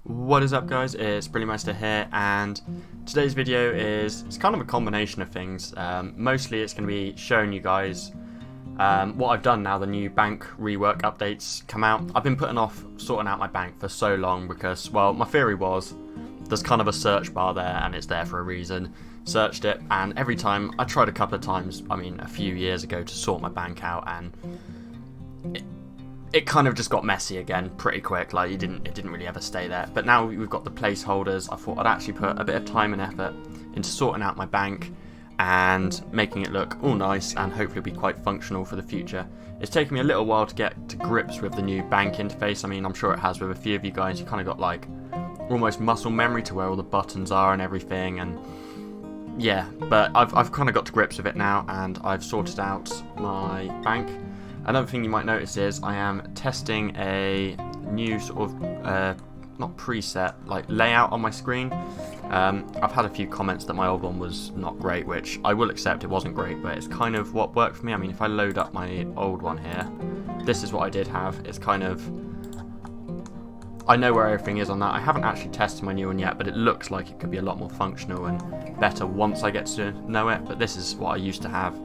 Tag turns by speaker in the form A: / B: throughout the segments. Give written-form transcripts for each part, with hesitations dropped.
A: What is up, guys? It's Brillymister here, and today's video it's kind of a combination of things. Mostly it's going to be showing you guys what I've done now the new bank rework updates come out. I've been putting off sorting out my bank for so long because, well, my theory was there's kind of a search bar there and it's there for a reason. Searched it, and every time I tried a couple of times, a few years ago, to sort my bank out, and it kind of just got messy again pretty quick. Like it didn't really ever stay there. But now we've got the placeholders. I thought I'd actually put a bit of time and effort into sorting out my bank and making it look all nice and hopefully be quite functional for the future. It's taken me a little while to get to grips with the new bank interface. I'm sure it has with a few of you guys. You kind of got like almost muscle memory to where all the buttons are and everything, and yeah, but I've kind of got to grips with it now, and I've sorted out my bank. Another thing you might notice is I am testing a new sort of, not preset, like layout on my screen. I've had a few comments that my old one was not great, which I will accept it wasn't great, but it's kind of what worked for me. If I load up my old one here, this is what I did have. It's kind of, I know where everything is on that. I haven't actually tested my new one yet, but it looks like it could be a lot more functional and better once I get to know it, but this is what I used to have.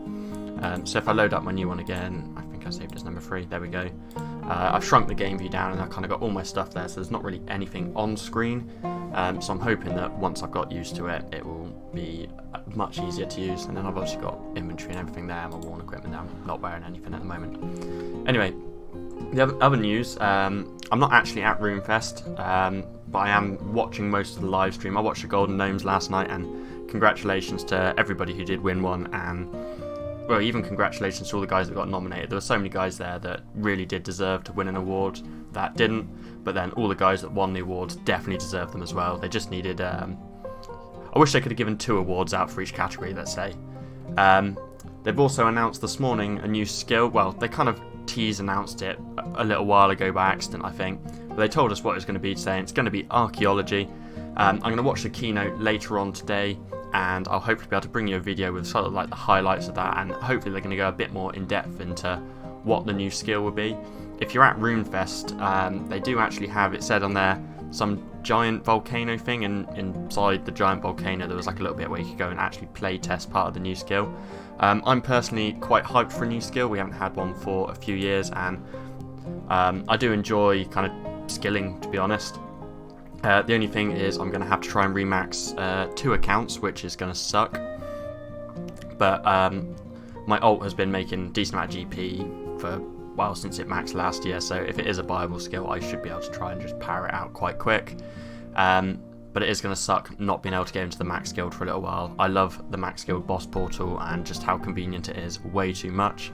A: So if I load up my new one again, I think I saved as number 3, there we go. I've shrunk the game view down and I've kind of got all my stuff there, so there's not really anything on screen. So I'm hoping that once I've got used to it, it will be much easier to use. And then I've obviously got inventory and everything there, my worn equipment there. I'm not wearing anything at the moment. Anyway, the other news, I'm not actually at RuneFest, but I am watching most of the live stream. I watched the Golden Gnomes last night, and congratulations to everybody who did win one, and well, even congratulations to all the guys that got nominated. There were so many guys there that really did deserve to win an award that didn't, but then all the guys that won the awards definitely deserved them as well. They just needed, I wish they could have given 2 awards out for each category, let's say. They've also announced this morning a new skill. Well, they kind of announced it a little while ago by accident, I think, but they told us what it was going to be today. It's going to be archaeology. I'm going to watch the keynote later on today, and I'll hopefully be able to bring you a video with sort of like the highlights of that, and hopefully they're going to go a bit more in depth into what the new skill will be. If you're at RuneFest, they do actually have, it said on there, some giant volcano thing, and inside the giant volcano there was like a little bit where you could go and actually play test part of the new skill. I'm personally quite hyped for a new skill. We haven't had one for a few years, and I do enjoy kind of skilling, to be honest. The only thing is I'm going to have to try and remax 2 accounts, which is going to suck. But my alt has been making a decent amount of GP for, well, since it maxed last year, so if it is a viable skill, I should be able to try and just power it out quite quick. But it is going to suck not being able to get into the max guild for a little while. I love the max guild boss portal and just how convenient it is, way too much.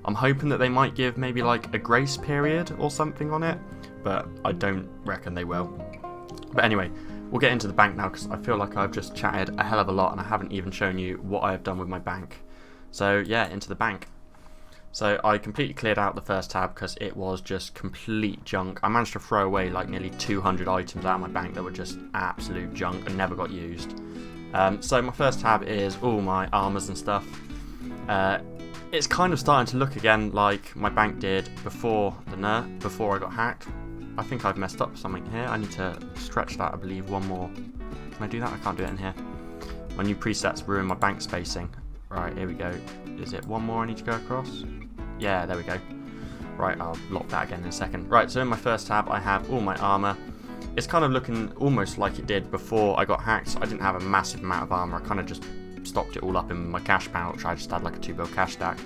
A: I'm hoping that they might give maybe like a grace period or something on it, but I don't reckon they will. But anyway, we'll get into the bank now, because I feel like I've just chatted a hell of a lot and I haven't even shown you what I have done with my bank. So yeah, into the bank. So I completely cleared out the first tab because it was just complete junk. I managed to throw away like nearly 200 items out of my bank that were just absolute junk and never got used. So my first tab is all my armors and stuff. It's kind of starting to look again like my bank did before the nerf, before I got hacked. I think I've messed up something here. I need to stretch that, I believe, one more. Can I do that? I can't do it in here. My new presets ruin my bank spacing. Right, here we go. Is it one more I need to go across? Yeah, there we go. Right, I'll lock that again in a second. Right, so in my first tab I have all my armor. It's kind of looking almost like it did before I got hacked. I didn't have a massive amount of armor. I kind of just stocked it all up in my cash pouch. I just had like a 2 bill cash stack.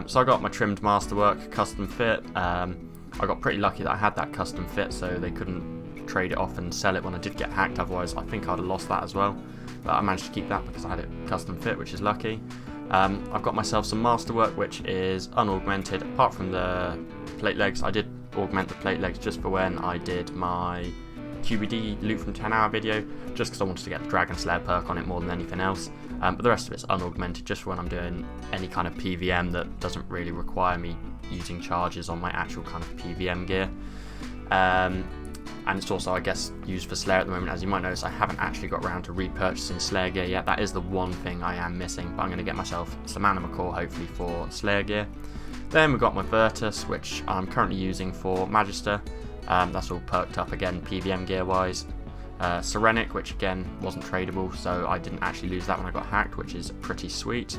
A: So I got my trimmed masterwork, custom fit. I got pretty lucky that I had that custom fit, so they couldn't trade it off and sell it when I did get hacked. Otherwise, I think I'd have lost that as well. But I managed to keep that because I had it custom fit, which is lucky. I've got myself some masterwork, which is unaugmented. Apart from the plate legs, I did augment the plate legs just for when I did my QBD loot from 10 hour video, just because I wanted to get the Dragon Slayer perk on it more than anything else. But the rest of it's unaugmented, just for when I'm doing any kind of PVM that doesn't really require me using charges on my actual kind of PVM gear. And it's also, I guess, used for Slayer at the moment. As you might notice, I haven't actually got around to repurchasing Slayer gear yet. That is the one thing I am missing, but I'm going to get myself some Anima Core hopefully for Slayer gear. Then we've got my Virtus, which I'm currently using for Magister. That's all perked up again PVM gear wise. Serenic, which again wasn't tradable, so I didn't actually lose that when I got hacked, which is pretty sweet.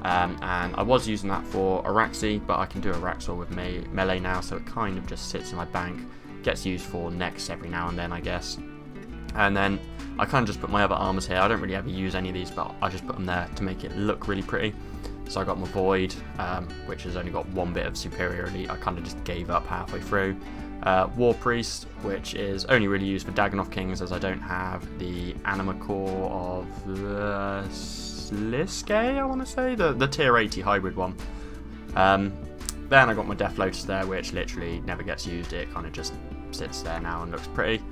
A: And I was using that for Araxi, but I can do Araxor with melee now, so it kind of just sits in my bank, gets used for next every now and then, I guess. And then I kind of just put my other armors here. I don't really ever use any of these, but I just put them there to make it look really pretty. So I got my Void, which has only got one bit of superiority. I kind of just gave up halfway through. War Priest, which is only really used for Dagannoth Kings, as I don't have the Anima Core of Sliske, I want to say, the tier 80 hybrid one. Then I got my Death Lotus there, which literally never gets used. It kind of just sits there now and looks pretty.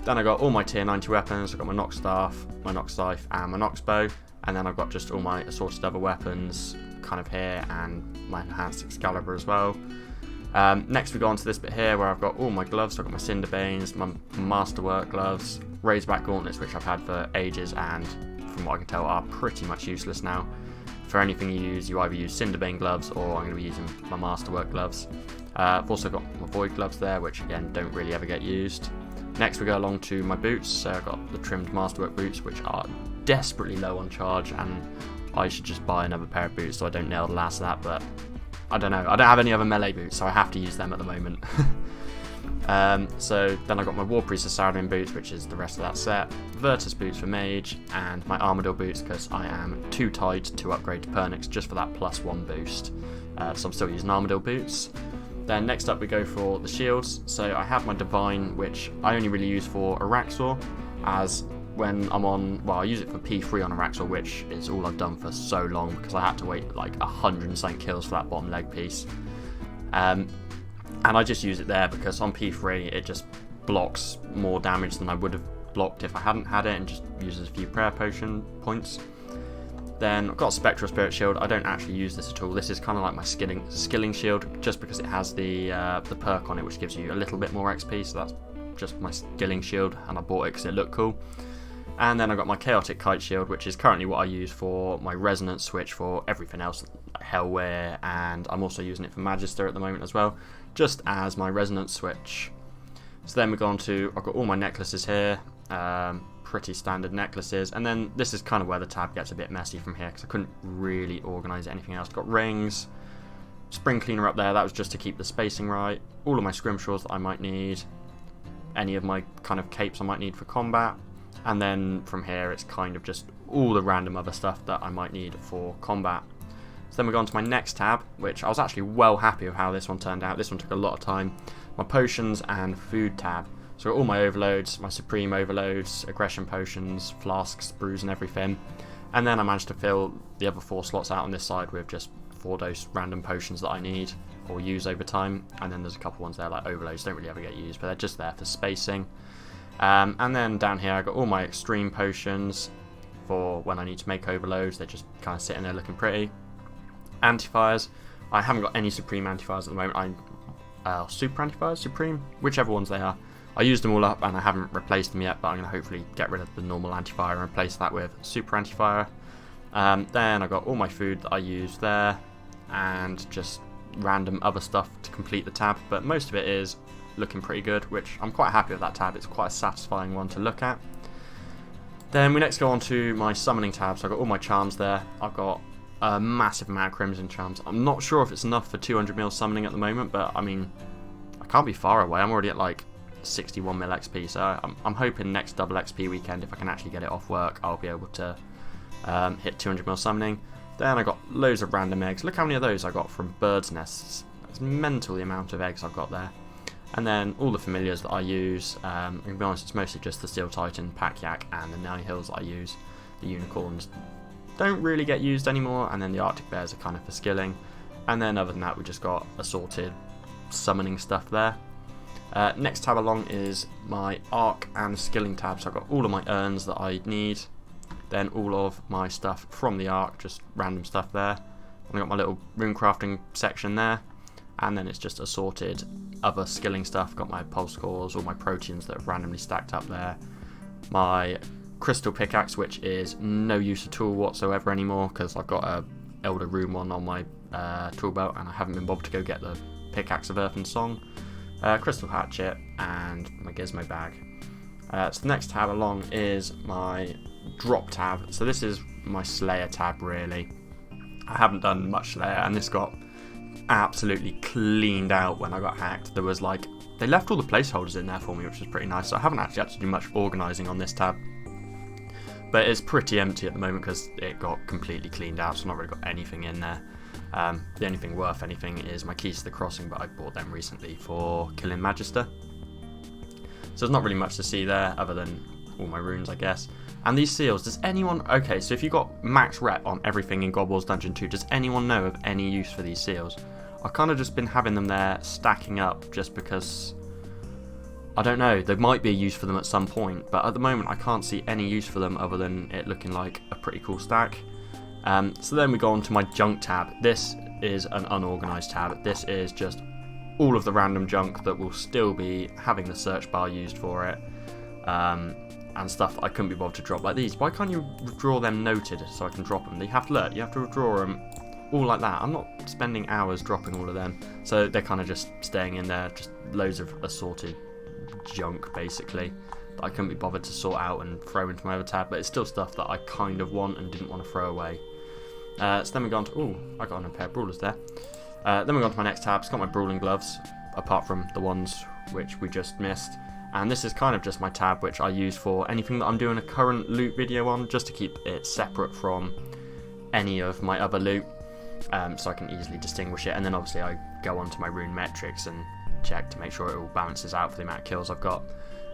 A: Then I got all my tier 90 weapons. I got my Nox Staff, my Nox Scythe, and my Nox Bow. And then I've got just all my assorted other weapons kind of here, and my Enhanced Excalibur as well. Next we go on to this bit here where I've got all my gloves. So I've got my Cinderbanes, my Masterwork gloves, Razorback Gauntlets, which I've had for ages and from what I can tell are pretty much useless now. For anything you use, you either use Cinderbane gloves or I'm going to be using my Masterwork gloves. I've also got my Void gloves there, which again don't really ever get used. Next we go along to my boots. So I've got the trimmed Masterwork boots, which are desperately low on charge, and I should just buy another pair of boots so I don't nail the last of that, but I don't know. I don't have any other melee boots, so I have to use them at the moment. So then I got my War Priest Saradin boots, which is the rest of that set, Virtus boots for Mage, and my Armadillo boots because I am too tight to upgrade to Pernix just for that +1 boost. So I'm still using Armadillo boots. Then next up we go for the shields. So I have my Divine, which I only really use for Araxor, as when I'm on, well, I use it for P3 on Araxor, which is all I've done for so long because I had to wait like 100% kills for that bottom leg piece. And I just use it there because on P3 it just blocks more damage than I would have blocked if I hadn't had it, and just uses a few prayer potion points. Then I've got a Spectral Spirit Shield. I don't actually use this at all. This is kind of like my skilling shield, just because it has the perk on it, which gives you a little bit more XP, so that's just my skilling shield, and I bought it because it looked cool. And then I've got my Chaotic Kite Shield, which is currently what I use for my Resonance Switch for everything else, like Hellware, and I'm also using it for Magister at the moment as well, just as my Resonance Switch. So then we go on to, I've got all my necklaces here, pretty standard necklaces, and then this is kind of where the tab gets a bit messy from here, because I couldn't really organise anything else. Got rings, Spring Cleaner up there, that was just to keep the spacing right, all of my Scrimshaws that I might need, any of my kind of capes I might need for combat. And then from here it's kind of just all the random other stuff that I might need for combat. So then we go on to my next tab, which I was actually well happy with how this one turned out. This one took a lot of time. My potions and food tab. So all my overloads, my supreme overloads, aggression potions, flasks, brews and everything. And then I managed to fill the other 4 slots out on this side with just 4 dose random potions that I need or use over time. And then there's a couple ones there like overloads, don't really ever get used, but they're just there for spacing. And then down here I got all my extreme potions for when I need to make overloads. They're just kind of sitting there looking pretty. Antifires, I haven't got any supreme antifires at the moment. Super antifires, supreme, whichever ones they are. I used them all up and I haven't replaced them yet, but I'm going to hopefully get rid of the normal antifire and replace that with super antifire. Then I got all my food that I use there, and just random other stuff to complete the tab, but most of it is looking pretty good, which I'm quite happy with that tab. It's quite a satisfying one to look at. Then we next go on to my summoning tab. So I've got all my charms there. I've got a massive amount of Crimson charms. I'm not sure if it's enough for 200 mil summoning at the moment, but I mean, I can't be far away. I'm already at like 61 mil XP, so I'm hoping next double XP weekend, if I can actually get it off work, I'll be able to hit 200 mil summoning. Then I got loads of random eggs. Look how many of those I got from birds' nests. It's mental the amount of eggs I've got there. And then all the familiars that I use, and to be honest, it's mostly just the Steel Titan, Pack Yak, and the Nihils that I use. The Unicorns don't really get used anymore, and then the Arctic Bears are kind of for skilling. And then other than that, we just got assorted summoning stuff there. Next tab along is my Arc and Skilling tab, so I've got all of my urns that I need. Then all of my stuff from the Arc, just random stuff there. I've got my little rune crafting section there. And then it's just assorted other skilling stuff. Got my pulse cores, all my proteins that have randomly stacked up there. My crystal pickaxe, which is no use at all whatsoever anymore because I've got a Elder Rune one on my tool belt and I haven't been bothered to go get the Pickaxe of Earth and Song. Crystal hatchet, and my gizmo bag. So the next tab along is my drop tab. So this is my Slayer tab really. I haven't done much Slayer, and this got absolutely cleaned out when I got hacked. There was like, they left all the placeholders in there for me, which was pretty nice. So I haven't actually had to do much organising on this tab. But it's pretty empty at the moment because it got completely cleaned out, so I've not really got anything in there. The only thing worth anything is my keys to the crossing, but I bought them recently for killing Magister. So there's not really much to see there other than all my runes, I guess. And these seals, does anyone... Okay, so if you got max rep on everything in God Wars Dungeon 2, does anyone know of any use for these seals? I've kind of just been having them there stacking up just because... I don't know, there might be a use for them at some point, but at the moment I can't see any use for them other than it looking like a pretty cool stack. So then we go on to my junk tab. This is an unorganised tab. This is just all of the random junk that will still be having the search bar used for it, and stuff that I couldn't be bothered to drop, like these. Why can't you withdraw them noted so I can drop them? You have to withdraw them all like that. I'm not spending hours dropping all of them, so they're kind of just staying in there, just loads of assorted junk basically that I couldn't be bothered to sort out and throw into my other tab, but it's still stuff that I kind of want and didn't want to throw away. So then we go on to, I got on a pair of brawlers there. Then we go on to my next tab. It's got my brawling gloves, apart from the ones which we just missed. And this is kind of just my tab which I use for anything that I'm doing a current loot video on, just to keep it separate from any of my other loot, so I can easily distinguish it. And then obviously I go on to my rune metrics and check to make sure it all balances out for the amount of kills I've got.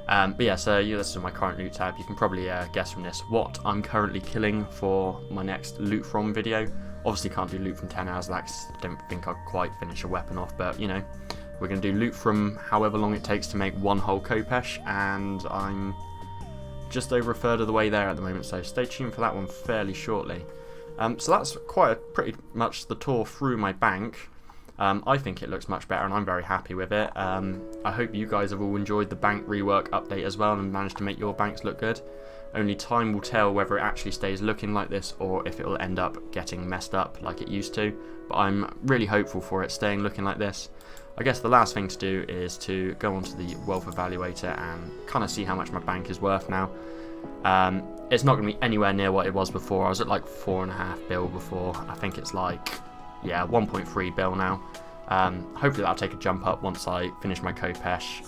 A: But yeah, so this is my current loot tab. You can probably guess from this what I'm currently killing for my next loot from video. Obviously can't do loot from 10 hours, I don't think I'll quite finish a weapon off, but you know, we're going to do loot from however long it takes to make one whole Kopesh, and I'm just over a third of the way there at the moment, so stay tuned for that one fairly shortly. So that's pretty much the tour through my bank. I think it looks much better and I'm very happy with it. I hope you guys have all enjoyed the bank rework update as well and managed to make your banks look good. Only time will tell whether it actually stays looking like this or if it will end up getting messed up like it used to. But I'm really hopeful for it staying looking like this. I guess the last thing to do is to go onto the wealth evaluator and kind of see how much my bank is worth now. It's not going to be anywhere near what it was before. I was at like 4.5 bill before. I think it's like, yeah, 1.3 bill now. Hopefully that'll take a jump up once I finish my Kopesh.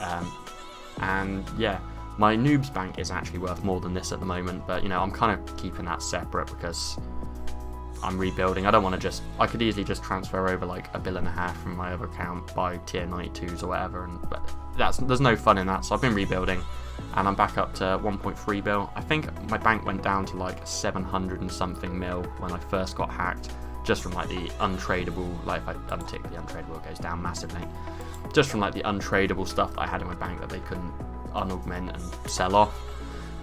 A: And yeah, my noobs bank is actually worth more than this at the moment, but you know, I'm kind of keeping that separate because I'm rebuilding. I don't want to just, I could easily just transfer over like $1.5 billion from my other account, buy tier 92s or whatever, but there's no fun in that. So I've been rebuilding and I'm back up to 1.3 bill. I think my bank went down to like 700 and something mil when I first got hacked, just from like the untradeable, like if I untick the untradeable it goes down massively, just from like the untradeable stuff that I had in my bank that they couldn't unaugment and sell off.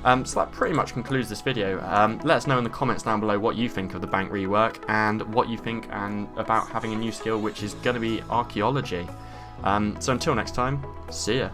A: So that pretty much concludes this video. Let us know in the comments down below what you think of the bank rework and what you think about having a new skill which is going to be archaeology. So until next time, see ya.